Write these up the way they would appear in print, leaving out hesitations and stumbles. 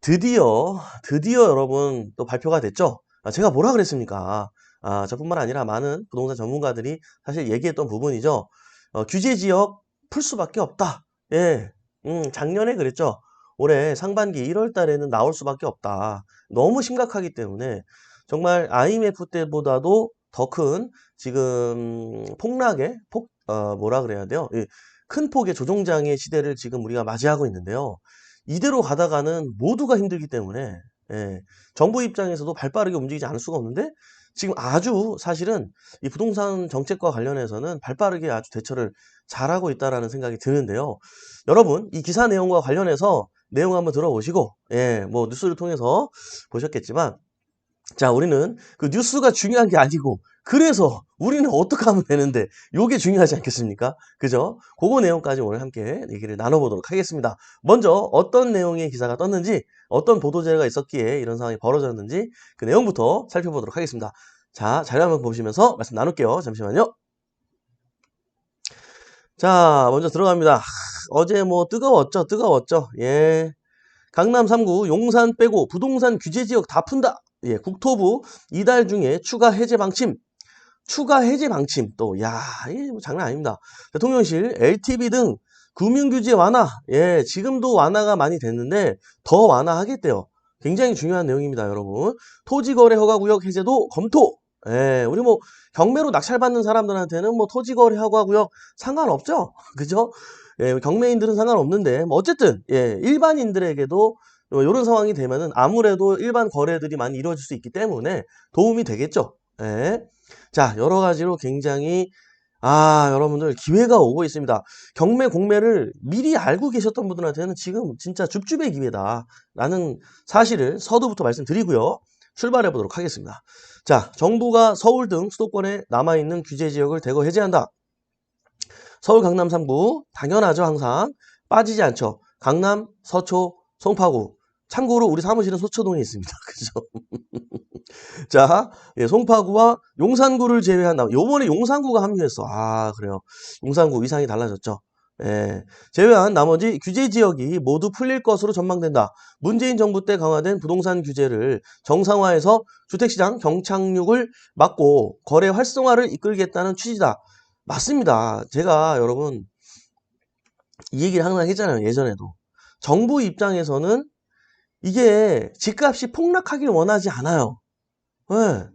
드디어 여러분 또 발표가 됐죠? 제가 뭐라 그랬습니까? 저뿐만 아니라 많은 부동산 전문가들이 사실 얘기했던 부분이죠. 규제 지역 풀 수밖에 없다. 예, 작년에 그랬죠. 올해 상반기 1월 달에는 나올 수밖에 없다. 너무 심각하기 때문에 정말 IMF 때보다도 더 큰 지금 뭐라 그래야 돼요? 예, 큰 폭의 조정장의 시대를 지금 우리가 맞이하고 있는데요. 이대로 가다가는 모두가 힘들기 때문에 예, 정부 입장에서도 발빠르게 움직이지 않을 수가 없는데 지금 아주 사실은 이 부동산 정책과 관련해서는 발빠르게 아주 대처를 잘하고 있다라는 생각이 드는데요. 여러분 이 기사 내용과 관련해서 내용 한번 들어보시고 뭐 뉴스를 통해서 보셨겠지만 자, 우리는 그 뉴스가 중요한 게 아니고 그래서 우리는 어떻게 하면 되는데 요게 중요하지 않겠습니까? 그죠? 그거 내용까지 오늘 함께 얘기를 나눠보도록 하겠습니다. 먼저 어떤 내용의 기사가 떴는지 어떤 보도자료가 있었기에 이런 상황이 벌어졌는지 그 내용부터 살펴보도록 하겠습니다. 자, 자료 한번 보시면서 말씀 나눌게요. 잠시만요. 자, 먼저 들어갑니다. 어제 뭐 뜨거웠죠. 예. 강남 3구 용산 빼고 부동산 규제 지역 다 푼다. 예, 국토부 이달 중에 추가 해제 방침 또, 야, 이게 뭐 장난 아닙니다. 대통령실, LTV 등 금융규제 완화, 예, 지금도 완화가 많이 됐는데 더 완화하겠대요. 굉장히 중요한 내용입니다, 여러분. 토지거래 허가구역 해제도 검토. 예, 우리 뭐 경매로 낙찰받는 사람들한테는 뭐 토지거래 허가구역 상관없죠, 그죠? 예, 경매인들은 상관없는데 뭐 어쨌든 예, 일반인들에게도 이런 상황이 되면은 아무래도 일반 거래들이 많이 이루어질 수 있기 때문에 도움이 되겠죠. 예. 자, 여러 가지로 굉장히 여러분들 기회가 오고 있습니다. 경매, 공매를 미리 알고 계셨던 분들한테는 지금 진짜 줍줍의 기회다라는 사실을 서두부터 말씀드리고요. 출발해 보도록 하겠습니다. 자, 정부가 서울 등 수도권에 남아있는 규제 지역을 대거 해제한다. 서울 강남 3구 당연하죠. 항상 빠지지 않죠. 강남, 서초, 송파구. 참고로 우리 사무실은 서초동에 있습니다. 그죠? 자, 예, 송파구와 용산구를 제외한다. 요번에 용산구가 합류했어. 그래요. 용산구 위상이 달라졌죠. 예, 제외한 나머지 규제 지역이 모두 풀릴 것으로 전망된다. 문재인 정부 때 강화된 부동산 규제를 정상화해서 주택시장 경착륙을 막고 거래 활성화를 이끌겠다는 취지다. 맞습니다. 제가 여러분 이 얘기를 항상 했잖아요. 예전에도. 정부 입장에서는 이게 집값이 폭락하길 원하지 않아요. 예.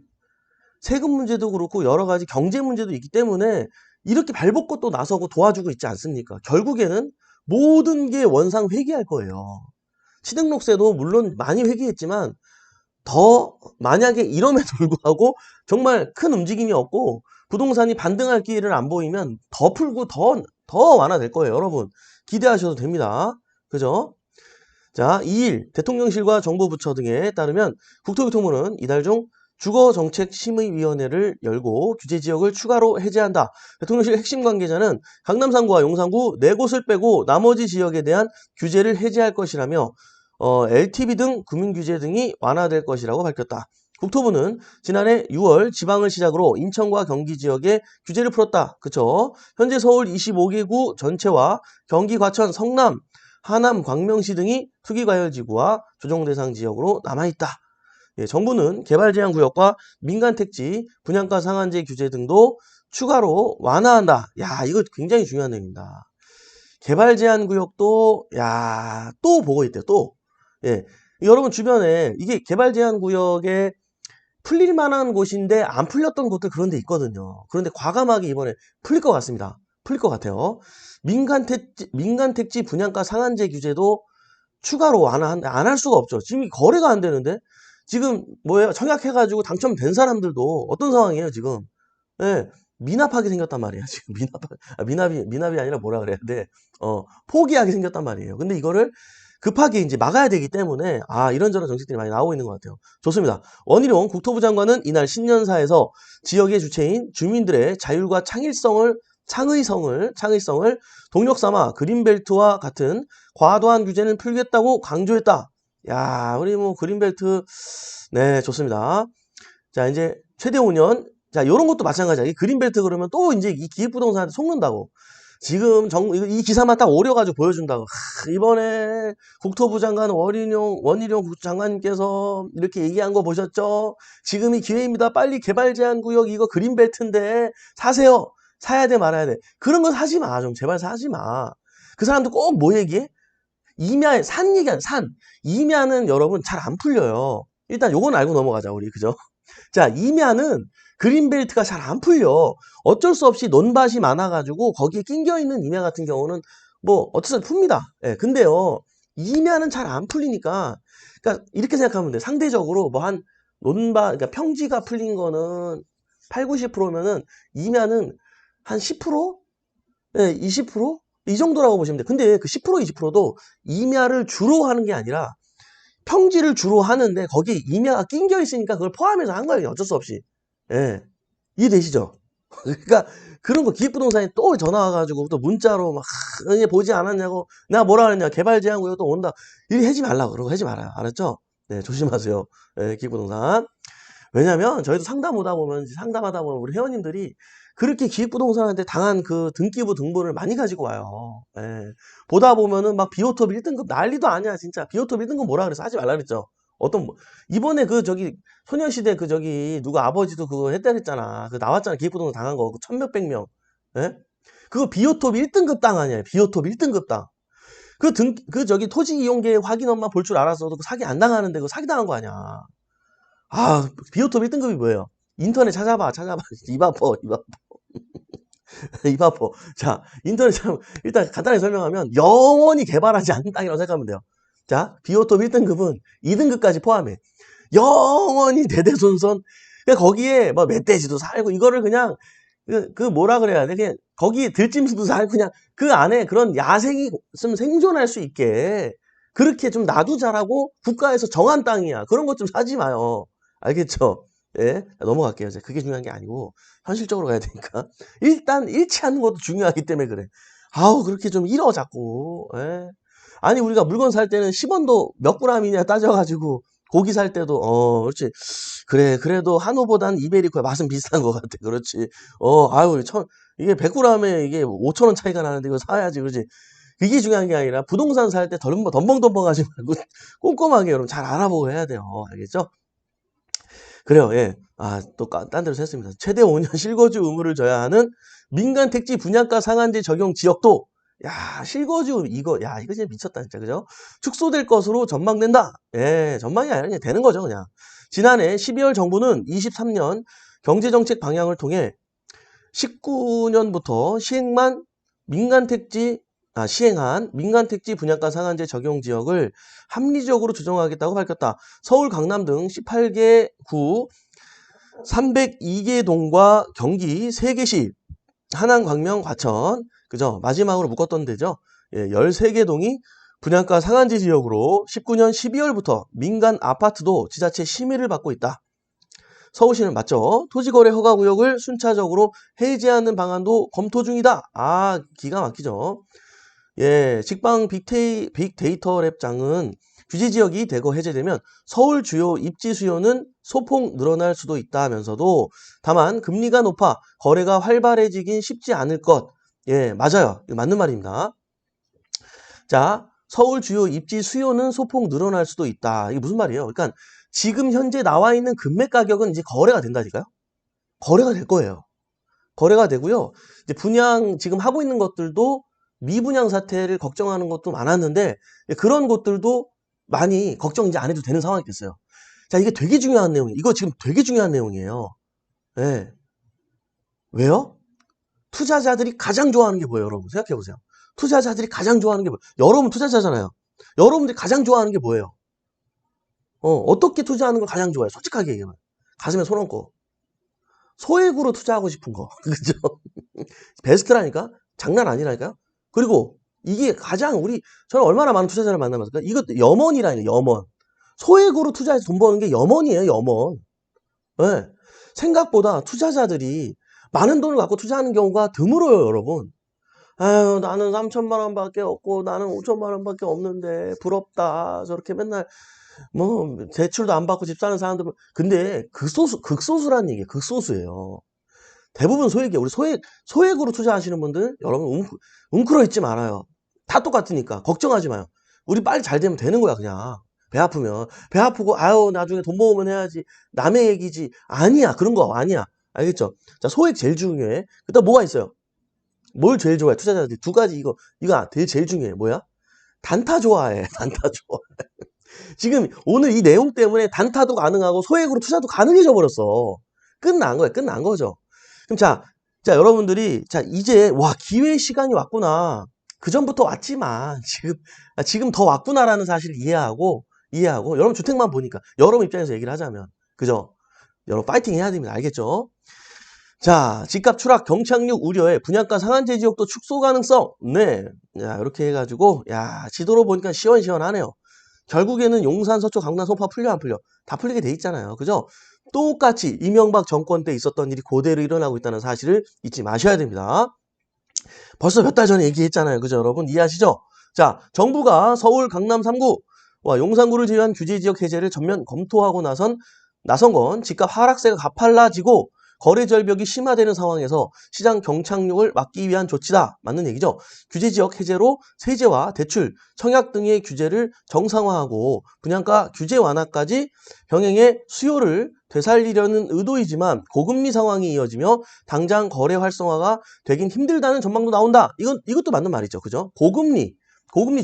세금 문제도 그렇고 여러 가지 경제 문제도 있기 때문에 이렇게 발벗고 또 나서고 도와주고 있지 않습니까? 결국에는 모든 게 원상 회귀할 거예요. 취등록세도 물론 많이 회귀했지만 더 만약에 이럼에도 불구하고 정말 큰 움직임이 없고 부동산이 반등할 기회를 안 보이면 더 풀고 더 완화될 거예요. 여러분 기대하셔도 됩니다. 그죠? 자, 2일 대통령실과 정부 부처 등에 따르면 국토교통부는 이달 중 주거정책심의위원회를 열고 규제지역을 추가로 해제한다. 대통령실 핵심 관계자는 강남 3구와 용산구 4곳을 빼고 나머지 지역에 대한 규제를 해제할 것이라며 LTV 등 금융규제 등이 완화될 것이라고 밝혔다. 국토부는 지난해 6월 지방을 시작으로 인천과 경기 지역에 규제를 풀었다. 그쵸? 현재 서울 25개구 전체와 경기 과천, 성남, 하남, 광명시 등이 투기과열지구와 조정대상 지역으로 남아있다. 예, 정부는 개발제한구역과 민간택지, 분양가 상한제 규제 등도 추가로 완화한다. 야, 이거 굉장히 중요한 내용입니다. 개발제한구역도 또 보고 있대요. 또. 예, 여러분 주변에 이게 개발제한구역에 풀릴 만한 곳인데 안 풀렸던 곳들 그런 데 있거든요. 그런데 과감하게 이번에 풀릴 것 같습니다. 풀릴 것 같아요. 민간택지 분양가 상한제 규제도 추가로 완화한다. 안 할 수가 없죠. 지금 거래가 안 되는데 지금 뭐예요? 청약해가지고 당첨된 사람들도 어떤 상황이에요, 지금? 예, 미납하게 생겼단 말이에요. 지금 미납이 아니라 뭐라 그래야 돼? 포기하게 생겼단 말이에요. 근데 이거를 급하게 이제 막아야 되기 때문에 이런저런 정책들이 많이 나오고 있는 것 같아요. 좋습니다. 원희룡 국토부 장관은 이날 신년사에서 지역의 주체인 주민들의 자율과 창의성을 동력 삼아 그린벨트와 같은 과도한 규제는 풀겠다고 강조했다. 야, 우리 뭐 그린벨트 네, 좋습니다. 자, 이제 최대 5년. 자, 요런 것도 마찬가지야. 이 그린벨트 그러면 또 이제 이 기획부동산한테 속는다고. 지금 이 기사만 딱 오려가지고 보여준다고. 이번에 국토부 장관 원희룡 장관님께서 이렇게 얘기한 거 보셨죠? 지금이 기회입니다. 빨리 개발 제한 구역 이거 그린벨트인데 사세요. 사야 돼 말아야 돼. 그런 거 사지 마. 좀 제발 사지 마. 그 사람도 꼭 뭐 얘기해? 임야, 산 얘기한 산. 임야는 여러분 잘 안 풀려요. 일단 요건 알고 넘어가자, 우리. 그죠? 자, 임야는 그린벨트가 잘 안 풀려. 어쩔 수 없이 논밭이 많아가지고 거기에 낑겨 있는 임야 같은 경우는 뭐 어쩔 수 없이 풉니다. 예, 근데요, 임야는 잘 안 풀리니까, 그러니까 이렇게 생각하면 돼. 상대적으로 뭐 한 논밭, 그러니까 평지가 풀린 거는 8, 90%면은 임야는 한 10%? 예, 20%? 이 정도라고 보시면 돼. 근데 그 10%, 20%도 임야를 주로 하는 게 아니라 평지를 주로 하는데 거기 임야가 낑겨 있으니까 그걸 포함해서 한 거예요. 어쩔 수 없이. 예. 이해되시죠? 그러니까 그런 거 기획부동산에 또 전화 와가지고 또 문자로 막 얘 보지 않았냐고 내가 뭐라 그랬냐 개발 제한 구역 또 온다 이렇게 하지 말라고 그러고 하지 말아요. 알았죠? 네, 조심하세요. 예, 기획부동산. 왜냐면 저희도 상담하다 보면 우리 회원님들이 그렇게 기획부동산한테 당한 그 등기부 등본을 많이 가지고 와요. 예. 보다 보면은 막 비오톱 1등급 난리도 아니야 진짜. 비오톱 1등급 뭐라 그래서 하지 말라 그랬죠. 이번에 그 소녀시대 누구 아버지도 그거 했다 그랬잖아. 그 나왔잖아. 기획부동산 당한 거. 그 천몇백 명. 예? 그거 비오톱 1등급 땅 아니야. 비오톱 1등급 땅. 토지 이용계획 확인엄만 볼 줄 알았어도 그 사기 안 당하는데 그거 사기 당한 거 아니야. 아, 비오톱 1등급이 뭐예요? 인터넷 찾아봐. 입 아파. 입 아파. 자, 인터넷 찾아봐. 일단 간단하게 설명하면 영원히 개발하지 않는 땅이라고 생각하면 돼요. 자, 비오톱 1등급은 2등급까지 포함해. 영원히 대대손손. 그냥 거기에 뭐 멧돼지도 살고 이거를 그냥 뭐라 그래야 돼? 그냥 거기 들짐승도 살고 그냥 그 안에 그런 야생이 좀 생존할 수 있게 그렇게 좀 놔두자라고 국가에서 정한 땅이야. 그런 것 좀 사지 마요. 알겠죠? 예, 넘어갈게요. 이제 그게 중요한 게 아니고 현실적으로 가야 되니까 일단 일치하는 것도 중요하기 때문에 그래. 아우 그렇게 좀 잃어 자꾸. 예. 아니 우리가 물건 살 때는 10원도 몇 그램이냐 따져가지고 고기 살 때도 그렇지. 그래 그래도 한우보단 이베리코의 맛은 비슷한 것 같아. 그렇지. 아유 이게 100g에 이게 5,000원 차이가 나는데 이거 사야지 그렇지. 그게 중요한 게 아니라 부동산 살 때 덤벙덤벙 하지 말고 꼼꼼하게 여러분 잘 알아보고 해야 돼요. 알겠죠? 그래요. 예. 또 딴 데로 샜습니다. 최대 5년 실거주 의무를 져야 하는 민간 택지 분양가 상한제 적용 지역도 실거주 이거 진짜 미쳤다 진짜 그죠? 축소될 것으로 전망된다. 예, 전망이 아니라 그냥 되는 거죠 그냥. 지난해 12월 정부는 23년 경제정책 방향을 통해 19년부터 시행한 민간 택지 분양가 상한제 적용 지역을 합리적으로 조정하겠다고 밝혔다. 서울, 강남 등 18개 구 302개 동과 경기 3개시, 하남, 광명, 과천, 그죠? 마지막으로 묶었던 데죠. 예, 13개 동이 분양가 상한제 지역으로 19년 12월부터 민간 아파트도 지자체 심의를 받고 있다. 서울시는 맞죠? 토지거래 허가구역을 순차적으로 해제하는 방안도 검토 중이다. 기가 막히죠. 예, 직방 빅데이터 랩장은 규제지역이 대거 해제되면 서울 주요 입지 수요는 소폭 늘어날 수도 있다면서도 다만 금리가 높아 거래가 활발해지긴 쉽지 않을 것. 예, 맞아요. 이거 맞는 말입니다. 자, 서울 주요 입지 수요는 소폭 늘어날 수도 있다. 이게 무슨 말이에요? 그러니까 지금 현재 나와 있는 금매 가격은 이제 거래가 된다니까요? 거래가 될 거예요. 거래가 되고요. 이제 분양 지금 하고 있는 것들도 미분양 사태를 걱정하는 것도 많았는데 그런 것들도 많이 걱정 이제 안 해도 되는 상황이 됐어요. 자, 이게 되게 중요한 내용이에요. 이거 지금 되게 중요한 내용이에요. 네. 왜요? 투자자들이 가장 좋아하는 게 뭐예요, 여러분? 생각해 보세요. 투자자들이 가장 좋아하는 게 뭐예요? 여러분 투자자잖아요. 여러분들이 가장 좋아하는 게 뭐예요? 어떻게 투자하는 걸 가장 좋아해요? 솔직하게 얘기하면. 가슴에 손 얹고. 소액으로 투자하고 싶은 거. 그죠? 베스트라니까? 장난 아니라니까? 그리고 이게 저는 얼마나 많은 투자자를 만나봤을까? 이것도 염원이라니까, 염원. 소액으로 투자해서 돈 버는 게 염원이에요, 염원. 네. 생각보다 투자자들이 많은 돈을 갖고 투자하는 경우가 드물어요, 여러분. 아유, 나는 3천만 원밖에 없고, 나는 5천만 원밖에 없는데, 부럽다. 저렇게 맨날, 대출도 안 받고 집 사는 사람들, 근데 극소수란 얘기예요, 극소수예요. 대부분 소액이에요. 우리 소액으로 투자하시는 분들, 여러분, 웅크러 있지 말아요. 다 똑같으니까. 걱정하지 마요. 우리 빨리 잘 되면 되는 거야, 그냥. 배 아프면. 배 아프고, 아유, 나중에 돈 모으면 해야지. 남의 얘기지. 아니야. 그런 거 아니야. 알겠죠? 자, 소액 제일 중요해. 그 다음 뭐가 있어요? 뭘 제일 좋아해? 투자자들 두 가지 이거 되게 제일 중요해. 뭐야? 단타 좋아해. 단타 좋아해. 지금 오늘 이 내용 때문에 단타도 가능하고 소액으로 투자도 가능해져 버렸어. 끝난 거야. 끝난 거죠. 그럼 자, 여러분들이, 자, 이제, 와, 기회의 시간이 왔구나. 그전부터 왔지만, 지금 더 왔구나라는 사실을 이해하고, 여러분 주택만 보니까, 여러분 입장에서 얘기를 하자면, 그죠? 여러분 파이팅 해야 됩니다. 알겠죠? 자, 집값 추락, 경착륙 우려에 분양가 상한제 지역도 축소 가능성. 네. 야, 이렇게 해가지고, 야, 지도로 보니까 시원시원하네요. 결국에는 용산, 서초, 강남, 송파 풀려 안 풀려? 다 풀리게 돼 있잖아요. 그죠? 똑같이 이명박 정권 때 있었던 일이 그대로 일어나고 있다는 사실을 잊지 마셔야 됩니다. 벌써 몇 달 전에 얘기했잖아요. 그죠, 여러분? 이해하시죠? 자, 정부가 서울, 강남 3구와 용산구를 제외한 규제지역 해제를 전면 검토하고 나선 건 집값 하락세가 가팔라지고 거래 절벽이 심화되는 상황에서 시장 경착륙을 막기 위한 조치다. 맞는 얘기죠. 규제지역 해제로 세제와 대출, 청약 등의 규제를 정상화하고 분양가 규제 완화까지 병행해 수요를 되살리려는 의도이지만 고금리 상황이 이어지며 당장 거래 활성화가 되긴 힘들다는 전망도 나온다. 이것도 맞는 말이죠. 그죠? 고금리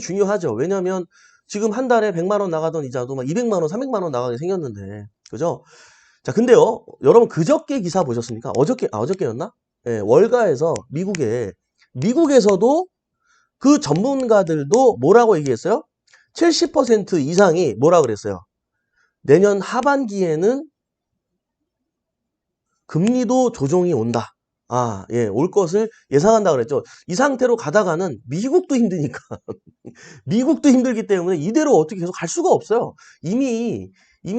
중요하죠. 왜냐하면 지금 한 달에 100만 원 나가던 이자도 막 200만 원, 300만 원 나가게 생겼는데. 그죠? 자, 근데요, 여러분 그저께 기사 보셨습니까? 어저께였나? 예, 월가에서 미국에서도 그 전문가들도 뭐라고 얘기했어요? 70% 이상이 뭐라 그랬어요? 내년 하반기에는 금리도 조정이 온다. 아, 예, 올 것을 예상한다 그랬죠. 이 상태로 가다가는 미국도 힘드니까. 미국도 힘들기 때문에 이대로 어떻게 계속 갈 수가 없어요. 이미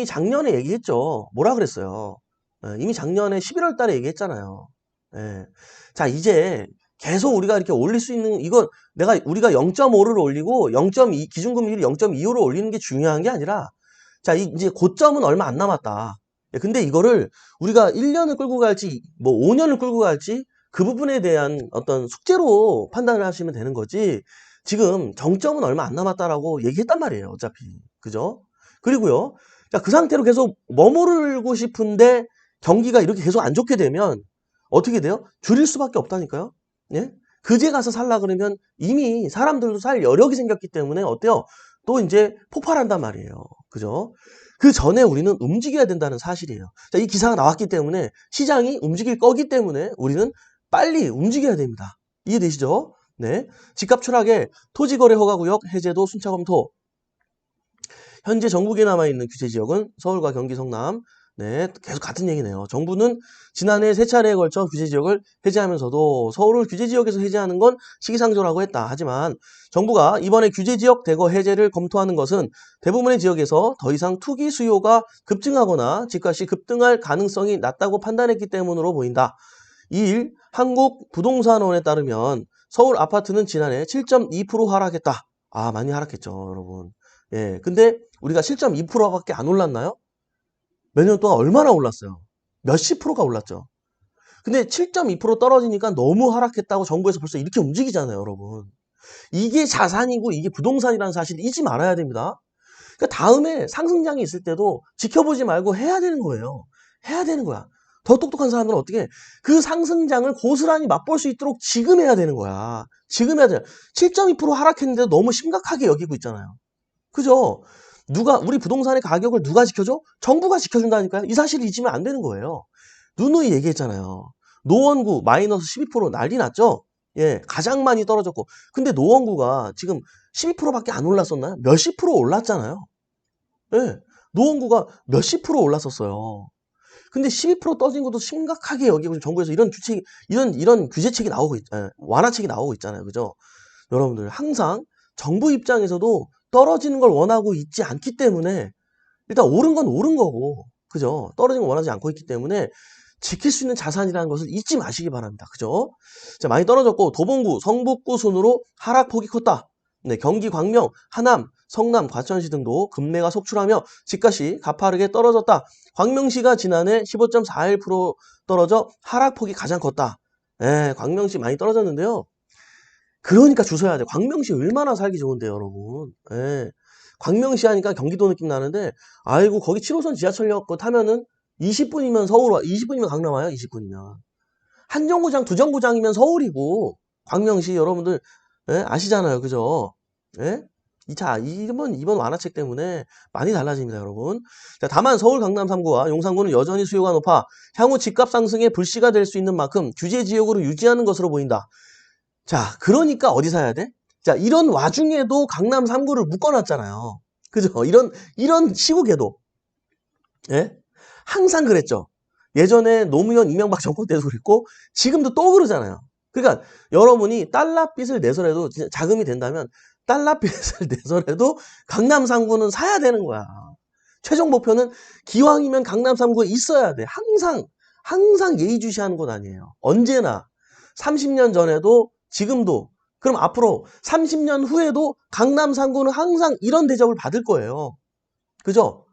작년에 얘기했죠. 뭐라 그랬어요? 예, 이미 작년에 11월 달에 얘기했잖아요. 예. 자, 이제 계속 우리가 이렇게 올릴 수 있는, 우리가 0.5를 올리고 0.2, 기준금리를 0.25로 올리는 게 중요한 게 아니라, 자, 이제 고점은 얼마 안 남았다. 예, 근데 이거를 우리가 1년을 끌고 갈지, 뭐 5년을 끌고 갈지, 그 부분에 대한 어떤 숙제로 판단을 하시면 되는 거지, 지금 정점은 얼마 안 남았다라고 얘기했단 말이에요. 어차피. 그죠? 그리고요. 자, 그 상태로 계속 머무르고 싶은데 경기가 이렇게 계속 안 좋게 되면 어떻게 돼요? 줄일 수밖에 없다니까요. 예? 그제 가서 살라 그러면 이미 사람들도 살 여력이 생겼기 때문에 어때요? 또 이제 폭발한단 말이에요. 그죠? 그 전에 우리는 움직여야 된다는 사실이에요. 자, 이 기사가 나왔기 때문에 시장이 움직일 거기 때문에 우리는 빨리 움직여야 됩니다. 이해되시죠? 네. 집값 추락에 토지거래 허가구역 해제도 순차 검토. 현재 전국에 남아있는 규제지역은 서울과 경기 성남. 네, 계속 같은 얘기네요. 정부는 지난해 3차례에 걸쳐 규제지역을 해제하면서도 서울을 규제지역에서 해제하는 건 시기상조라고 했다. 하지만 정부가 이번에 규제지역 대거 해제를 검토하는 것은 대부분의 지역에서 더 이상 투기 수요가 급증하거나 집값이 급등할 가능성이 낮다고 판단했기 때문으로 보인다. 이 일 한국부동산원에 따르면 서울 아파트는 지난해 7.2% 하락했다. 아, 많이 하락했죠, 여러분. 예, 근데 우리가 7.2%밖에 안 올랐나요? 몇 년 동안 얼마나 올랐어요? 몇십 프로가 올랐죠. 근데 7.2% 떨어지니까 너무 하락했다고 정부에서 벌써 이렇게 움직이잖아요, 여러분. 이게 자산이고 이게 부동산이라는 사실 잊지 말아야 됩니다. 그러니까 다음에 상승장이 있을 때도 지켜보지 말고 해야 되는 거예요. 해야 되는 거야. 더 똑똑한 사람들은 어떻게 그 상승장을 고스란히 맛볼 수 있도록 지금 해야 되는 거야. 지금 해야 돼. 7.2% 하락했는데도 너무 심각하게 여기고 있잖아요. 그죠? 우리 부동산의 가격을 누가 지켜줘? 정부가 지켜준다니까요. 이 사실을 잊으면 안 되는 거예요. 누누이 얘기했잖아요. 노원구 마이너스 12% 난리 났죠? 예, 가장 많이 떨어졌고. 근데 노원구가 지금 12%밖에 안 올랐었나요? 몇십 프로 올랐잖아요. 예, 노원구가 몇십 프로 올랐었어요. 근데 12% 떨어진 것도 심각하게 여기고 정부에서 이런 규제책이 나오고 완화책이 나오고 있잖아요. 그죠? 여러분들 항상 정부 입장에서도 떨어지는 걸 원하고 있지 않기 때문에 일단 오른 건 오른 거고, 그죠? 떨어지는 걸 원하지 않고 있기 때문에 지킬 수 있는 자산이라는 것을 잊지 마시기 바랍니다. 그죠? 자, 많이 떨어졌고 도봉구, 성북구 순으로 하락폭이 컸다. 네, 경기 광명, 하남, 성남, 과천시 등도 급매가 속출하며 집값이 가파르게 떨어졌다. 광명시가 지난해 15.41% 떨어져 하락폭이 가장 컸다. 예, 광명시 많이 떨어졌는데요. 그러니까 주셔야 돼. 광명시 얼마나 살기 좋은데요, 여러분. 예. 광명시 하니까 경기도 느낌 나는데, 아이고, 거기 7호선 지하철역 타면은 20분이면 서울 와, 20분이면 강남 와요, 20분이면. 한 정거장, 두 정거장이면 서울이고, 광명시 여러분들, 예? 아시잖아요, 그죠? 예? 자, 이번 완화책 때문에 많이 달라집니다, 여러분. 자, 다만 서울 강남 3구와 용산구는 여전히 수요가 높아 향후 집값 상승에 불씨가 될 수 있는 만큼 규제 지역으로 유지하는 것으로 보인다. 자, 그러니까 어디 사야 돼? 자, 이런 와중에도 강남 3구를 묶어놨잖아요. 그죠? 이런 시국에도. 예? 항상 그랬죠. 예전에 노무현, 이명박 정권 때도 그랬고, 지금도 또 그러잖아요. 그러니까 여러분이 달러빚을 내서라도, 진짜 자금이 된다면, 달러빚을 내서라도 강남 3구는 사야 되는 거야. 최종 목표는 기왕이면 강남 3구에 있어야 돼. 항상 예의주시하는 것 아니에요. 언제나. 30년 전에도, 지금도. 그럼 앞으로 30년 후에도 강남 3구는 항상 이런 대접을 받을 거예요. 그죠?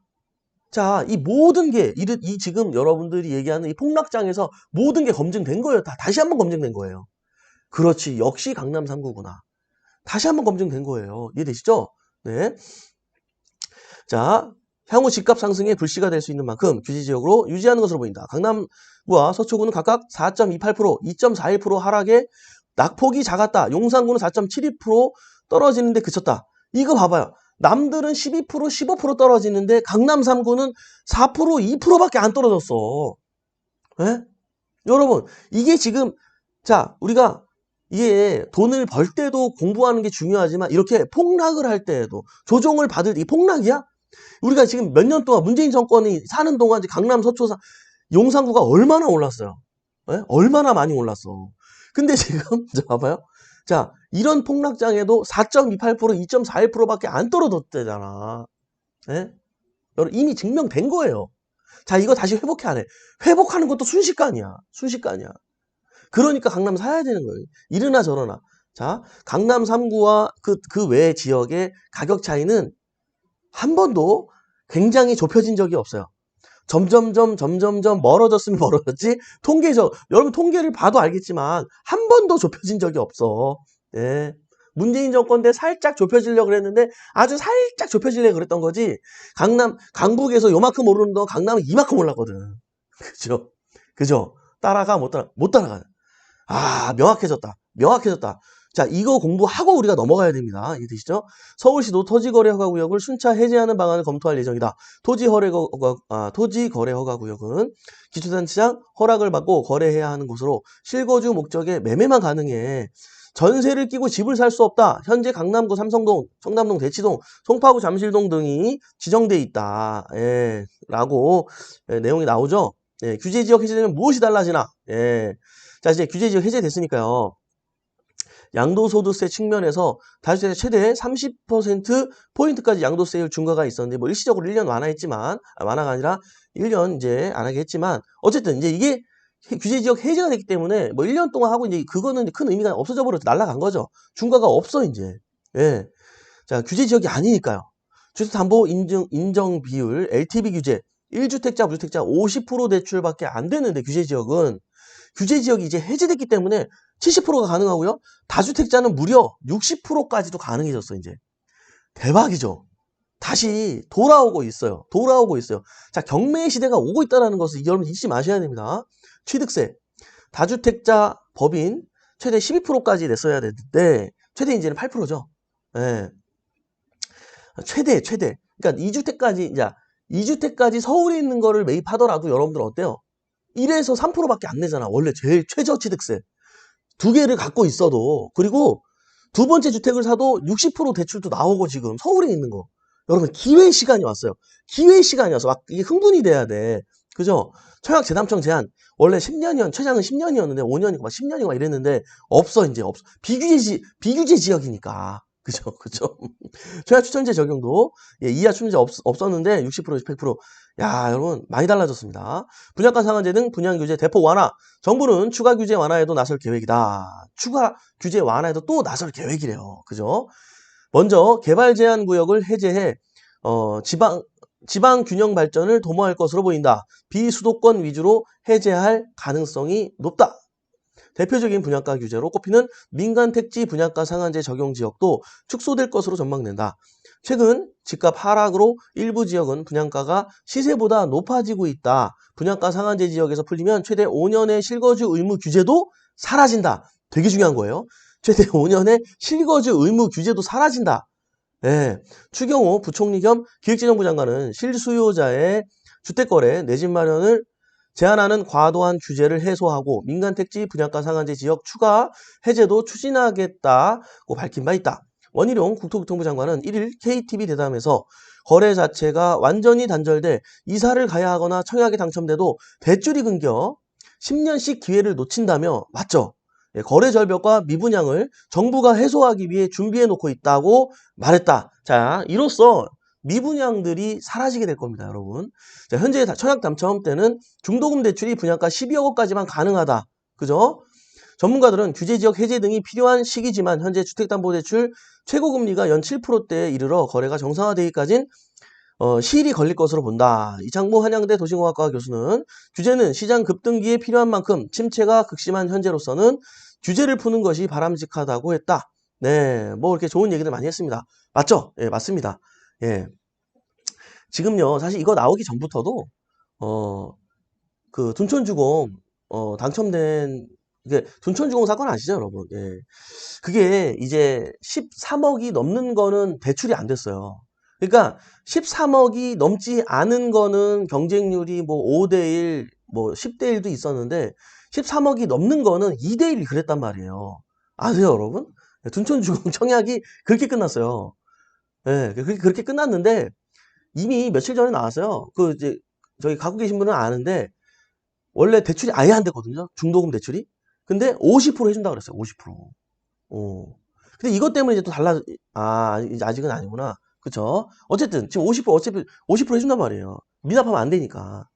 자, 이 모든 게, 이 지금 여러분들이 얘기하는 이 폭락장에서 모든 게 검증된 거예요. 다시 한번 검증된 거예요. 그렇지. 역시 강남 3구구나. 다시 한번 검증된 거예요. 이해되시죠? 네. 자, 향후 집값 상승에 불씨가 될 수 있는 만큼 규제 지역으로 유지하는 것으로 보인다. 강남구와 서초구는 각각 4.28%, 2.41% 하락에 낙폭이 작았다. 용산구는 4.72% 떨어지는데 그쳤다. 이거 봐봐요. 남들은 12%, 15% 떨어지는데 강남 3구는 4%, 2%밖에 안 떨어졌어. 예? 여러분, 이게 지금, 자, 우리가 이게 돈을 벌 때도 공부하는 게 중요하지만 이렇게 폭락을 할 때에도 조정을 받을 때, 이 폭락이야? 우리가 지금 몇 년 동안 문재인 정권이 사는 동안 강남, 서초, 용산구가 얼마나 올랐어요? 예? 얼마나 많이 올랐어. 근데 지금, 자, 봐봐요. 자, 이런 폭락장에도 4.28%, 2.41%밖에 안 떨어졌대잖아. 예? 이미 증명된 거예요. 자, 이거 다시 회복해 안 해. 회복하는 것도 순식간이야. 순식간이야. 그러니까 강남 사야 되는 거예요. 이러나 저러나. 자, 강남 3구와 그 외 지역의 가격 차이는 한 번도 굉장히 좁혀진 적이 없어요. 점점점 멀어졌으면 멀어졌지. 여러분 통계를 봐도 알겠지만 한 번도 좁혀진 적이 없어. 예. 문재인 정권 때 살짝 좁혀지려고 그랬는데 아주 살짝 좁혀지려고 그랬던 거지. 강북에서 요만큼 오르는 동안 강남은 이만큼 올랐거든. 그죠? 그죠? 못 따라가. 아, 명확해졌다. 자, 이거 공부하고 우리가 넘어가야 됩니다. 이해되시죠? 서울시도 토지거래허가구역을 순차 해제하는 방안을 검토할 예정이다. 토지거래허가구역은 기초단체장 허락을 받고 거래해야 하는 곳으로 실거주 목적의 매매만 가능해. 전세를 끼고 집을 살 수 없다. 현재 강남구 삼성동, 청담동, 대치동, 송파구 잠실동 등이 지정돼 있다. 예, 라고 내용이 나오죠. 예, 규제지역 해제되면 무엇이 달라지나? 예. 자, 이제 규제지역 해제됐으니까요. 양도소득세 측면에서 다주택자 최대 30%포인트까지 양도세율 중과가 있었는데, 뭐 일시적으로 1년 완화했지만, 완화가 아니라 1년 이제 안 하게 했지만, 어쨌든 이제 이게 규제지역 해제가 됐기 때문에 뭐 1년 동안 하고 이제 그거는 큰 의미가 없어져 버려서 날아간 거죠. 중과가 없어, 이제. 예. 자, 규제지역이 아니니까요. 주택담보 인정 비율, LTV 규제, 1주택자, 무주택자 50% 대출밖에 안 되는데 규제지역이 이제 해제됐기 때문에 70%가 가능하고요. 다주택자는 무려 60%까지도 가능해졌어, 이제. 대박이죠. 다시 돌아오고 있어요. 자, 경매의 시대가 오고 있다는 것을 여러분 잊지 마셔야 됩니다. 취득세, 다주택자 법인 최대 12%까지 냈어야 되는데 최대 이제는 8%죠. 예. 최대. 그러니까 2주택까지 서울에 있는 거를 매입하더라도 여러분들 어때요? 1에서 3%밖에 안 내잖아. 원래 제일 최저 취득세. 두 개를 갖고 있어도. 그리고 두 번째 주택을 사도 60% 대출도 나오고 지금 서울에 있는 거. 여러분 기회 시간이 왔어요. 막 이게 흥분이 돼야 돼. 그죠? 청약 재담청 제한 원래 10년이었 최장은 10년이었는데 5년이고 막 10년이고 막 이랬는데 없어. 비규제 지역이니까. 그죠? 청약 추천제 적용도 이하 추천제 없었는데 60% 100%. 야, 여러분 많이 달라졌습니다. 분양가 상한제 등 분양 규제 대폭 완화. 정부는 추가 규제 완화에도 나설 계획이다. 추가 규제 완화에도 또 나설 계획이래요. 그죠? 먼저 개발 제한 구역을 해제해 지방 균형 발전을 도모할 것으로 보인다. 비수도권 위주로 해제할 가능성이 높다. 대표적인 분양가 규제로 꼽히는 민간 택지 분양가 상한제 적용 지역도 축소될 것으로 전망된다. 최근 집값 하락으로 일부 지역은 분양가가 시세보다 높아지고 있다. 분양가 상한제 지역에서 풀리면 최대 5년의 실거주 의무 규제도 사라진다. 되게 중요한 거예요. 최대 5년의 실거주 의무 규제도 사라진다. 예. 추경호 부총리 겸 기획재정부 장관은 실수요자의 주택거래, 내 집 마련을 제한하는 과도한 규제를 해소하고 민간 택지 분양가 상한제 지역 추가 해제도 추진하겠다고 밝힌 바 있다. 원희룡 국토교통부 장관은 1일 KTV 대담에서 거래 자체가 완전히 단절돼 이사를 가야 하거나 청약에 당첨돼도 대출이 끊겨 10년씩 기회를 놓친다며 맞죠? 예, 거래 절벽과 미분양을 정부가 해소하기 위해 준비해 놓고 있다고 말했다. 자, 이로써 미분양들이 사라지게 될 겁니다, 여러분. 자, 현재 청약 당첨 때는 중도금 대출이 분양가 12억 원까지만 가능하다. 그죠? 전문가들은 규제 지역 해제 등이 필요한 시기지만 현재 주택담보대출 최고금리가 연 7%대에 이르러 거래가 정상화되기까진 시일이 걸릴 것으로 본다. 이창무 한양대 도시공학과 교수는 규제는 시장 급등기에 필요한 만큼 침체가 극심한 현재로서는 규제를 푸는 것이 바람직하다고 했다. 네, 뭐 이렇게 좋은 얘기를 많이 했습니다. 맞죠? 예, 맞습니다. 예. 지금요, 사실 이거 나오기 전부터도, 그 둔촌주공, 당첨된, 이게 둔촌주공 사건 아시죠, 여러분? 예. 그게 이제 13억이 넘는 거는 대출이 안 됐어요. 그러니까 13억이 넘지 않은 거는 경쟁률이 뭐 5대1, 뭐 10대1도 있었는데 13억이 넘는 거는 2대1이 그랬단 말이에요. 아세요, 여러분? 둔촌주공 청약이 그렇게 끝났어요. 예, 그렇게 끝났는데 이미 며칠 전에 나왔어요. 그 이제 저희 갖고 계신 분은 아는데 원래 대출이 아예 안 됐거든요. 중도금 대출이. 근데 50% 해준다 그랬어요. 50%. 어. 근데 이것 때문에 이제 또 이제 아직은 아니구나. 그쵸? 어쨌든 지금 50% 어차피 50% 해준단 말이에요. 미납하면 안 되니까.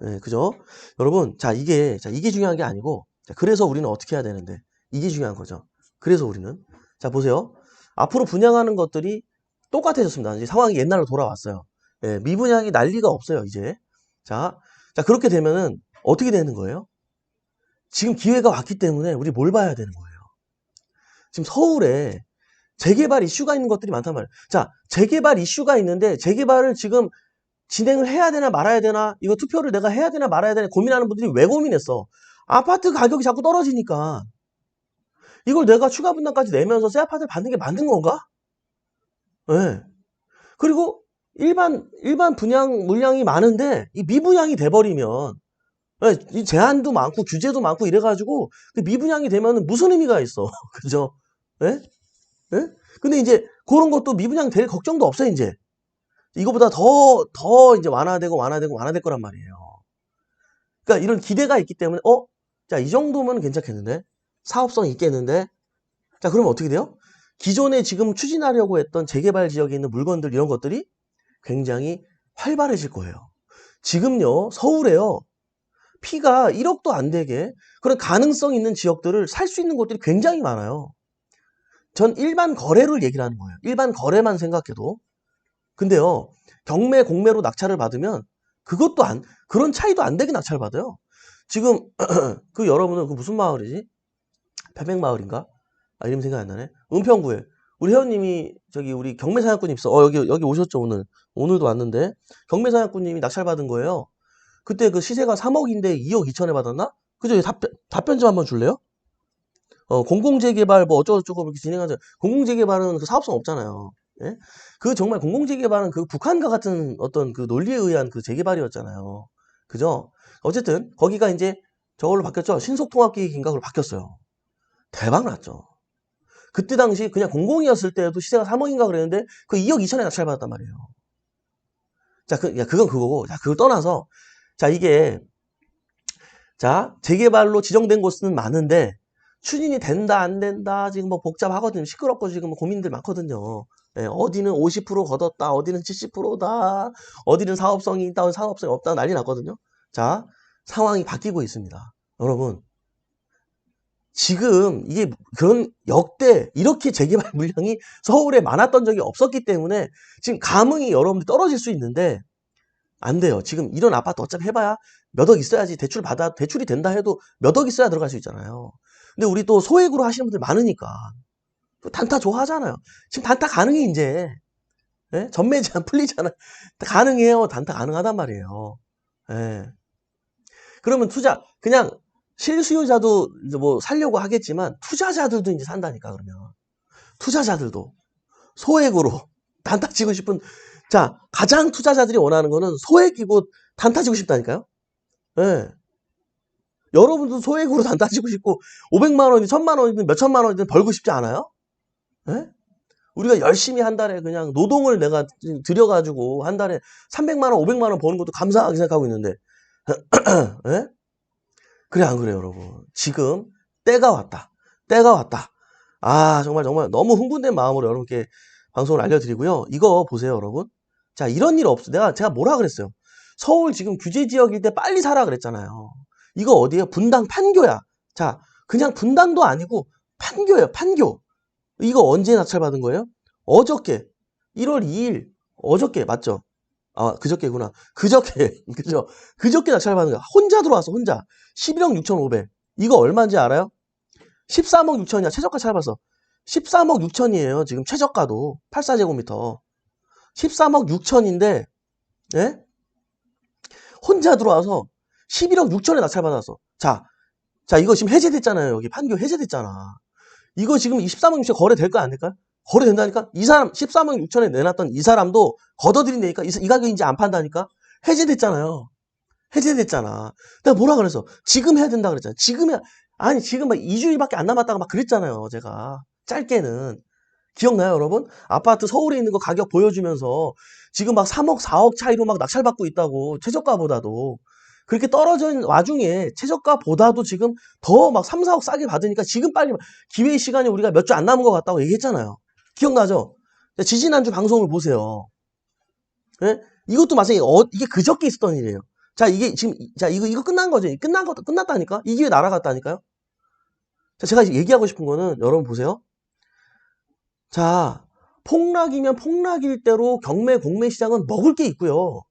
네, 그죠? 여러분, 이게 중요한 게 아니고, 자, 그래서 우리는 어떻게 해야 되는데, 이게 중요한 거죠. 그래서 우리는, 자, 보세요. 앞으로 분양하는 것들이 똑같아졌습니다. 이제 상황이 옛날로 돌아왔어요. 예, 미분양이 난리가 없어요, 이제. 자, 그렇게 되면은 어떻게 되는 거예요? 지금 기회가 왔기 때문에 우리 뭘 봐야 되는 거예요? 지금 서울에 재개발 이슈가 있는 것들이 많단 말이에요. 자, 재개발 이슈가 있는데 재개발을 지금 진행을 해야 되나 말아야 되나, 이거 투표를 내가 해야 되나 말아야 되나 고민하는 분들이 왜 고민했어? 아파트 가격이 자꾸 떨어지니까. 이걸 내가 추가 분담까지 내면서 새 아파트를 받는 게 맞는 건가? 네. 그리고 일반 분양 물량이 많은데 이 미분양이 돼버리면, 네, 이 제한도 많고 규제도 많고 이래가지고 그 미분양이 되면 무슨 의미가 있어? 그죠? 예? 예? 근데 이제 그런 것도 미분양 될 걱정도 없어요, 이제. 이거보다 더 이제 완화될 거란 말이에요. 그러니까 이런 기대가 있기 때문에, 자, 이 정도면 괜찮겠는데? 사업성 있겠는데? 자, 그러면 어떻게 돼요? 기존에 지금 추진하려고 했던 재개발 지역에 있는 물건들, 이런 것들이 굉장히 활발해질 거예요. 지금요, 서울에요, 피가 1억도 안 되게 그런 가능성 있는 지역들을 살 수 있는 곳들이 굉장히 많아요. 전 일반 거래를 얘기를 하는 거예요. 일반 거래만 생각해도. 근데요, 경매, 공매로 낙찰을 받으면 그런 차이도 안 되게 낙찰을 받아요. 지금, 여러분은 그 무슨 마을이지? 태백마을인가? 이름 생각 안 나네. 은평구에. 우리 회원님이, 우리 경매사냥꾼님 있어. 여기 오셨죠, 오늘. 오늘도 왔는데. 경매사냥꾼님이 낙찰받은 거예요. 그때 그 시세가 3억인데 2억 2천에 받았나? 그죠? 답변 좀 한번 줄래요? 공공재개발 뭐 어쩌고저쩌고 이렇게 진행하죠. 공공재개발은 그 사업성 없잖아요. 예? 그 정말 공공재개발은 그 북한과 같은 어떤 그 논리에 의한 그 재개발이었잖아요. 그죠? 어쨌든 거기가 이제 저걸로 바뀌었죠. 신속통합기획인가 그걸로 바뀌었어요. 대박 났죠. 그때 당시 그냥 공공이었을 때도 시세가 3억인가 그랬는데 그 2억 2천에 낙찰받았단 말이에요. 자, 그건 그거고. 자, 그걸 떠나서 재개발로 지정된 곳은 많은데 추진이 된다 안 된다 지금 뭐 복잡하거든요. 시끄럽고 지금 고민들 많거든요. 예, 어디는 50% 걷었다, 어디는 70%다, 어디는 사업성이 있다, 사업성이 없다 난리 났거든요. 자, 상황이 바뀌고 있습니다. 여러분, 지금 이게 그런 역대 이렇게 재개발 물량이 서울에 많았던 적이 없었기 때문에 지금 감흥이 여러분들 떨어질 수 있는데 안 돼요. 지금 이런 아파트 어차피 해봐야 몇 억 있어야지 대출이 된다 해도 몇 억 있어야 들어갈 수 있잖아요. 근데 우리 또 소액으로 하시는 분들 많으니까 또 단타 좋아하잖아요. 지금 단타 가능해 이제. 예? 전매 제한 풀리잖아요. 가능해요. 단타 가능하단 말이에요. 예. 그러면 그냥 실수요자도 이제 뭐 살려고 하겠지만 투자자들도 이제 산다니까 그러면. 투자자들도 소액으로 단타 치고 싶은 자, 가장 투자자들이 원하는 거는 소액이고 단타 치고 싶다니까요. 예. 여러분도 소액으로 단타 치고 싶고 500만 원이든 1000만 원이든 몇천만 원이든 벌고 싶지 않아요? 예? 우리가 열심히 한 달에 그냥 노동을 내가 들여가지고 한 달에 300만 원, 500만 원 버는 것도 감사하게 생각하고 있는데 예? 그래 안 그래요 여러분? 지금 때가 왔다. 때가 왔다. 아 정말 너무 흥분된 마음으로 여러분께 방송을 알려드리고요. 이거 보세요 여러분. 자 이런 일 없어. 제가 뭐라 그랬어요. 서울 지금 규제 지역일 때 빨리 사라 그랬잖아요. 이거 어디에요? 분당 판교야. 자 그냥 분당도 아니고 판교예요. 판교. 이거 언제 낙찰받은 거예요? 어저께 1월 2일 어저께 맞죠? 아 그저께구나. 그저께 그죠? 그저께 낙찰받은 거야. 혼자 들어왔어 혼자. 11억 6,500. 이거 얼마인지 알아요? 13억 6천이야. 최저가 찾아봤어. 13억 6천이에요. 지금 최저가도 84제곱미터. 13억 6천인데 예? 혼자 들어와서 11억 6천에 낙찰받았어. 자 이거 지금 해제됐잖아요. 여기 판교 해제됐잖아. 이거 지금 13억 6천 거래될 거 안 될까요? 거래된다니까? 이 사람 13억 6천에 내놨던 이 사람도 걷어들인다니까? 이 가격이 이제 안 판다니까? 해제됐잖아요. 해제됐잖아. 내가 뭐라 그랬어? 지금 해야 된다 그랬잖아. 아니 지금 막 2주일밖에 안 남았다가 막 그랬잖아요. 제가 짧게는. 기억나요 여러분? 아파트 서울에 있는 거 가격 보여주면서 지금 막 3억 4억 차이로 막 낙찰받고 있다고 최저가보다도. 그렇게 떨어진 와중에 최저가보다도 지금 더 막 3, 4억 싸게 받으니까 지금 빨리 기회의 시간이 우리가 몇 주 안 남은 것 같다고 얘기했잖아요. 기억나죠? 지지난주 방송을 보세요. 예? 이것도 마찬가지로 이게 그저께 있었던 일이에요. 자, 이게 지금 이거 끝난 거죠. 끝났다니까. 이 기회 날아갔다니까요. 자, 제가 얘기하고 싶은 거는 여러분 보세요. 자, 폭락이면 폭락일 대로 경매 공매 시장은 먹을 게 있고요.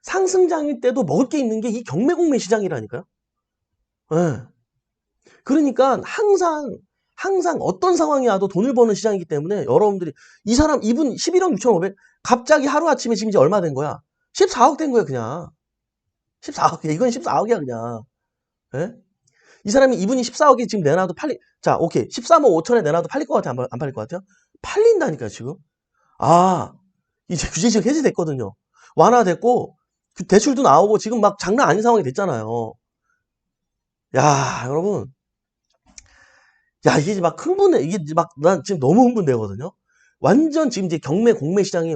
상승장일 때도 먹을 게 있는 게 이 경매 공매 시장이라니까요. 예. 그러니까 항상 어떤 상황이 와도 돈을 버는 시장이기 때문에 여러분들이 이분 11억 6,500 갑자기 하루아침에 지금 이제 얼마 된 거야? 14억 된 거야 그냥. 14억 이건 14억이야 그냥. 예? 이분이 14억에 지금 내놔도 자 오케이 13억 5천에 내놔도 팔릴 것 같아 안 팔릴 것 같아요? 팔린다니까 지금. 아 이제 규제지역 해제됐거든요. 완화됐고 대출도 나오고 지금 막 장난 아닌 상황이 됐잖아요. 야 여러분 야 이게 막 흥분해. 이게 막 난 지금 너무 흥분되거든요. 완전 지금 이제 경매 공매 시장이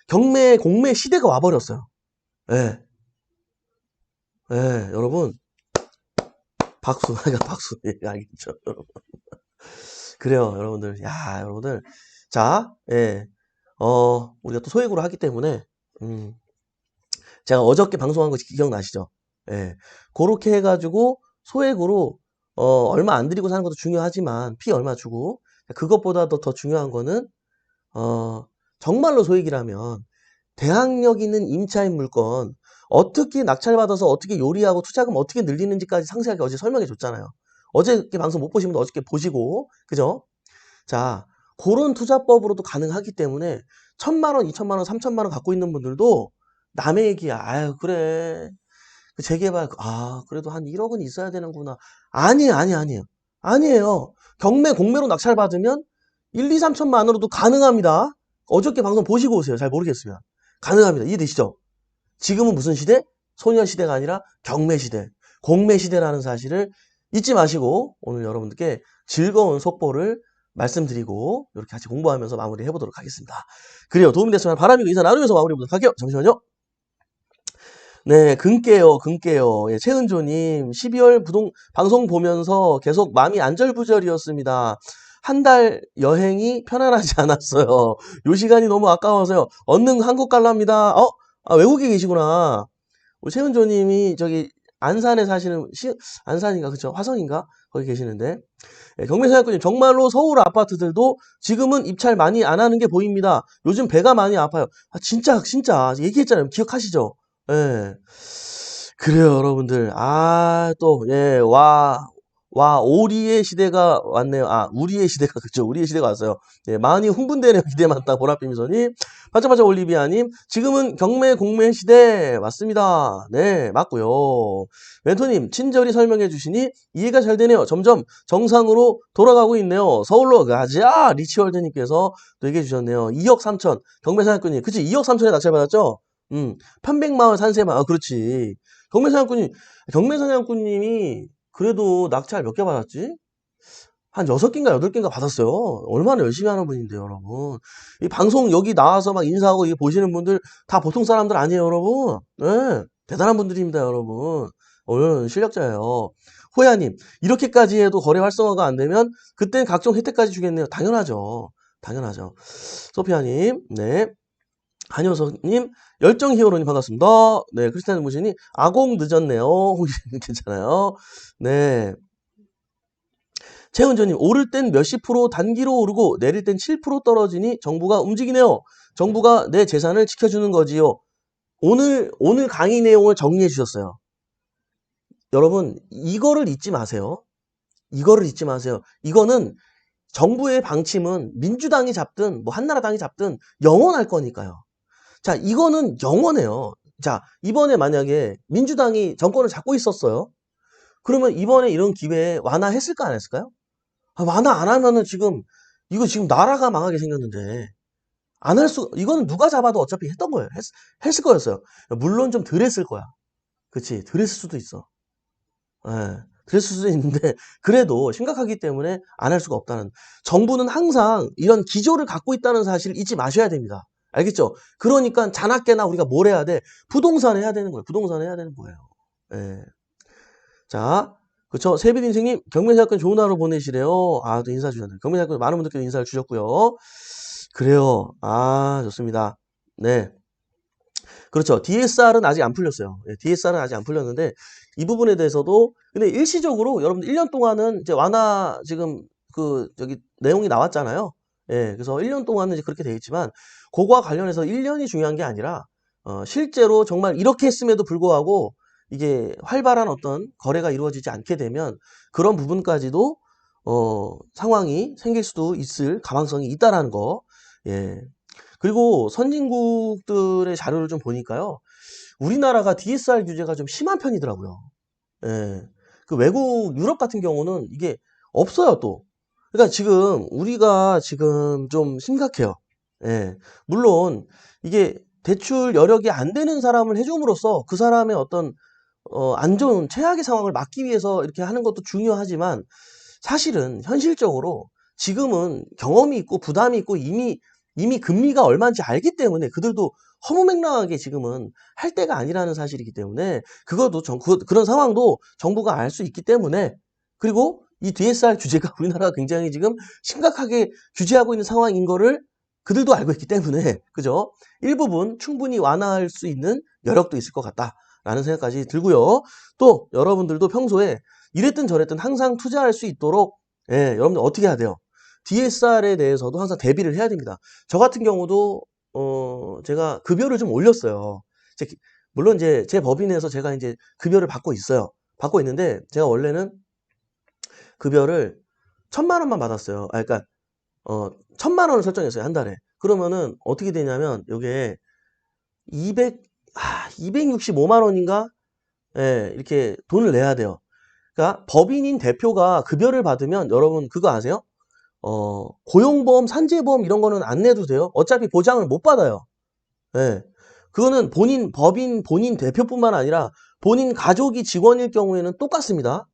경매 공매 시대가 와버렸어요. 예. 예, 여러분 박수 박수 예, 알겠죠 여러분. 그래요 여러분들. 야 여러분들 자 예. 우리가 또 소액으로 하기 때문에 제가 어저께 방송한 거 기억나시죠? 예. 그렇게 해가지고 소액으로 얼마 안 들이고 사는 것도 중요하지만 피 얼마 주고 그것보다도 더 중요한 거는 정말로 소액이라면 대항력 있는 임차인 물건 어떻게 낙찰받아서 어떻게 요리하고 투자금 어떻게 늘리는지까지 상세하게 어제 설명해 줬잖아요. 어저께 방송 못 보신 분들 어저께 보시고 그죠? 자 그런 투자법으로도 가능하기 때문에 1,000만 원, 2,000만 원, 3,000만 원 갖고 있는 분들도 남의 얘기야. 아유 그래 그 재개발 그래도 한 1억은 있어야 되는구나. 아니에요. 경매 공매로 낙찰 받으면 1, 2, 3천만으로도 가능합니다. 어저께 방송 보시고 오세요. 잘 모르겠으면 가능합니다. 이해되시죠? 지금은 무슨 시대? 소녀시대가 아니라 경매시대, 공매시대라는 사실을 잊지 마시고 오늘 여러분들께 즐거운 속보를 말씀드리고 이렇게 같이 공부하면서 마무리 해보도록 하겠습니다. 그래요. 도움이 됐으면 바람이고 인사 나누면서 마무리 해보도록 할게요. 잠시만요. 네, 금깨요. 예, 최은조님, 12월 방송 보면서 계속 마음이 안절부절이었습니다. 한 달 여행이 편안하지 않았어요. 요 시간이 너무 아까워서요. 얼른 한국 갈랍니다. 외국에 계시구나. 우리 최은조님이 안산에 사시는 안산인가 그쵸? 화성인가? 거기 계시는데 경매사냥꾼님 정말로 서울 아파트들도 지금은 입찰 많이 안 하는 게 보입니다. 요즘 배가 많이 아파요. 아 진짜 얘기했잖아요. 기억하시죠? 예. 그래요 여러분들. 아 또 예 오리의 시대가 왔네요. 아 우리의 시대가 그쵸? 우리의 시대가 왔어요. 예, 많이 흥분되네요. 기대 많다 보랏빛미소님. 반짝반짝 올리비아님 지금은 경매 공매 시대 맞습니다. 네 맞고요. 멘토님 친절히 설명해 주시니 이해가 잘 되네요. 점점 정상으로 돌아가고 있네요. 서울로 가자 리치월드님께서 또 얘기해 주셨네요. 2억 3천 경매사냥꾼님 그치 2억 3천에 낙찰받았죠? 편백마을 산세마을 그렇지. 경매사냥꾼님이 그래도 낙찰 몇 개 받았지? 한 6개인가 8개인가 받았어요. 얼마나 열심히 하는 분인데요, 여러분. 이 방송 여기 나와서 막 인사하고 이게 보시는 분들 다 보통 사람들 아니에요, 여러분. 네, 대단한 분들입니다, 여러분. 실력자예요. 호야님, 이렇게까지 해도 거래 활성화가 안 되면 그땐 각종 혜택까지 주겠네요. 당연하죠. 당연하죠. 소피아님, 네. 한효석님, 열정 히어로님 반갑습니다. 네, 크리스찬 무신이 아공 늦었네요. 괜찮아요. 네. 최은조님, 오를 땐 몇십 프로 단기로 오르고 내릴 땐 7% 떨어지니 정부가 움직이네요. 정부가 내 재산을 지켜주는 거지요. 오늘 강의 내용을 정리해 주셨어요. 여러분, 이거를 잊지 마세요. 이거를 잊지 마세요. 이거는 정부의 방침은 민주당이 잡든 뭐 한나라당이 잡든 영원할 거니까요. 자, 이거는 영원해요. 자, 이번에 만약에 민주당이 정권을 잡고 있었어요. 그러면 이번에 이런 기회에 완화했을까 안 했을까요? 아, 완화 안 하면은 이거 지금 나라가 망하게 생겼는데 이거는 누가 잡아도 어차피 했던 거예요. 했을 거였어요. 물론 좀 덜 했을 거야. 그치? 덜 했을 수도 있어. 예. 덜 했을 수도 있는데 그래도 심각하기 때문에 안 할 수가 없다는. 정부는 항상 이런 기조를 갖고 있다는 사실을 잊지 마셔야 됩니다. 알겠죠? 그러니까 자나깨나 우리가 뭘 해야 돼? 부동산 해야 되는 거예요. 부동산 해야 되는 거예요. 예. 자, 그쵸. 세빈 인생님, 경매사건 좋은 하루 보내시래요. 아, 또 인사 주셨네요. 경매사건 많은 분들께서 인사를 주셨고요. 그래요. 아, 좋습니다. 네. 그렇죠. DSR은 아직 안 풀렸어요. 예, DSR은 아직 안 풀렸는데, 이 부분에 대해서도, 근데 일시적으로 여러분들 1년 동안은 이제 완화 지금 내용이 나왔잖아요. 예, 그래서 1년 동안은 이제 그렇게 되어 있지만, 그거와 관련해서 1년이 중요한 게 아니라, 실제로 정말 이렇게 했음에도 불구하고, 이게 활발한 어떤 거래가 이루어지지 않게 되면, 그런 부분까지도, 상황이 생길 수도 있을 가망성이 있다라는 거, 예. 그리고 선진국들의 자료를 좀 보니까요. 우리나라가 DSR 규제가 좀 심한 편이더라고요. 예. 그 외국 유럽 같은 경우는 이게 없어요, 또. 그러니까 지금 우리가 지금 좀 심각해요. 예. 물론 이게 대출 여력이 안 되는 사람을 해줌으로써 그 사람의 어떤 안 좋은 최악의 상황을 막기 위해서 이렇게 하는 것도 중요하지만 사실은 현실적으로 지금은 경험이 있고 부담이 있고 이미 금리가 얼마인지 알기 때문에 그들도 허무맹랑하게 지금은 할 때가 아니라는 사실이기 때문에 그런 상황도 정부가 알 수 있기 때문에 그리고 이 DSR 규제가 우리나라가 굉장히 지금 심각하게 규제하고 있는 상황인 거를 그들도 알고 있기 때문에 그죠? 일부분 충분히 완화할 수 있는 여력도 있을 것 같다라는 생각까지 들고요. 또 여러분들도 평소에 이랬든 저랬든 항상 투자할 수 있도록 예, 여러분들 어떻게 해야 돼요? DSR에 대해서도 항상 대비를 해야 됩니다. 저 같은 경우도 제가 급여를 좀 올렸어요. 물론 이제 제 법인에서 제가 이제 급여를 받고 있어요. 받고 있는데 제가 원래는 급여를 1,000만 원만 받았어요. 아, 그러니까 1,000만 원을 설정했어요 한 달에. 그러면은 어떻게 되냐면 이게 265만 원인가? 예, 이렇게 돈을 내야 돼요. 그러니까 법인인 대표가 급여를 받으면 여러분 그거 아세요? 고용보험, 산재보험 이런 거는 안 내도 돼요. 어차피 보장을 못 받아요. 예. 그거는 법인 본인 대표뿐만 아니라 본인 가족이 직원일 경우에는 똑같습니다.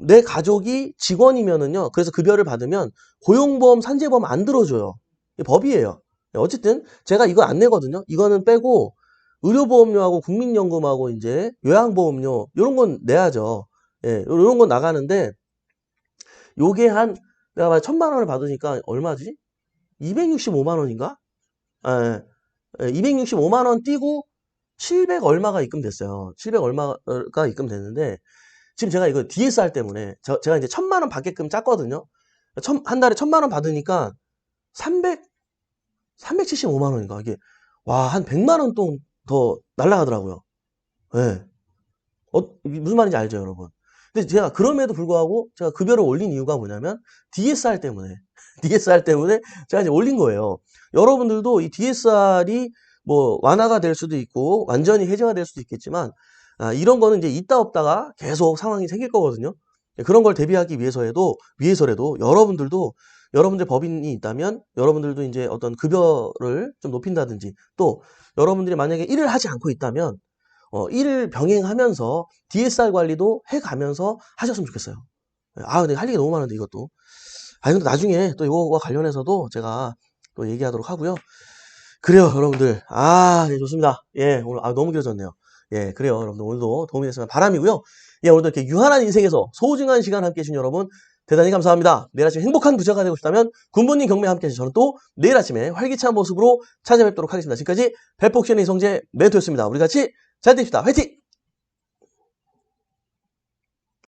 내 가족이 직원이면은요. 그래서 급여를 받으면 고용보험, 산재보험 안 들어줘요. 이게 법이에요. 어쨌든 제가 이거 안 내거든요. 이거는 빼고 의료보험료하고 국민연금하고 이제 요양보험료 이런 건 내야죠. 예, 이런 건 나가는데 요게 내가 봐요. 1,000만 원을 받으니까 얼마지? 265만 원인가? 예, 예, 265만 원 띄고 700 얼마가 입금됐어요. 700 얼마가 입금됐는데 지금 제가 이거 DSR 때문에 제가 이제 1000만 원 받게끔 짰거든요. 한 달에 1000만 원 받으니까 375만 원인가 이게 와, 한 100만 원 또 더 날라가더라고요. 예. 무슨 말인지 알죠, 여러분? 근데 제가 그럼에도 불구하고 제가 급여를 올린 이유가 뭐냐면 DSR 때문에 DSR 때문에 제가 이제 올린 거예요. 여러분들도 이 DSR이 뭐 완화가 될 수도 있고 완전히 해제가 될 수도 있겠지만 이런 거는 이제 있다 없다가 계속 상황이 생길 거거든요. 그런 걸 대비하기 위해서라도 여러분들도 여러분들 법인이 있다면 여러분들도 이제 어떤 급여를 좀 높인다든지 또 여러분들이 만약에 일을 하지 않고 있다면 일을 병행하면서 DSR 관리도 해가면서 하셨으면 좋겠어요. 근데 할 얘기 너무 많은데 이것도. 근데 나중에 또 이거와 관련해서도 제가 또 얘기하도록 하고요. 그래요, 여러분들. 예, 좋습니다. 예, 오늘 너무 길어졌네요. 예, 그래요, 여러분들. 오늘도 도움이 됐으면 바람이고요. 예, 오늘도 이렇게 유한한 인생에서 소중한 시간 함께 해주신 여러분 대단히 감사합니다. 내일 아침 행복한 부자가 되고 싶다면 군부님 경매 함께 해주셔서 저는 또 내일 아침에 활기찬 모습으로 찾아뵙도록 하겠습니다. 지금까지 배폭신의 이성재 멘토였습니다. 우리 같이 잘 됩시다. 화이팅!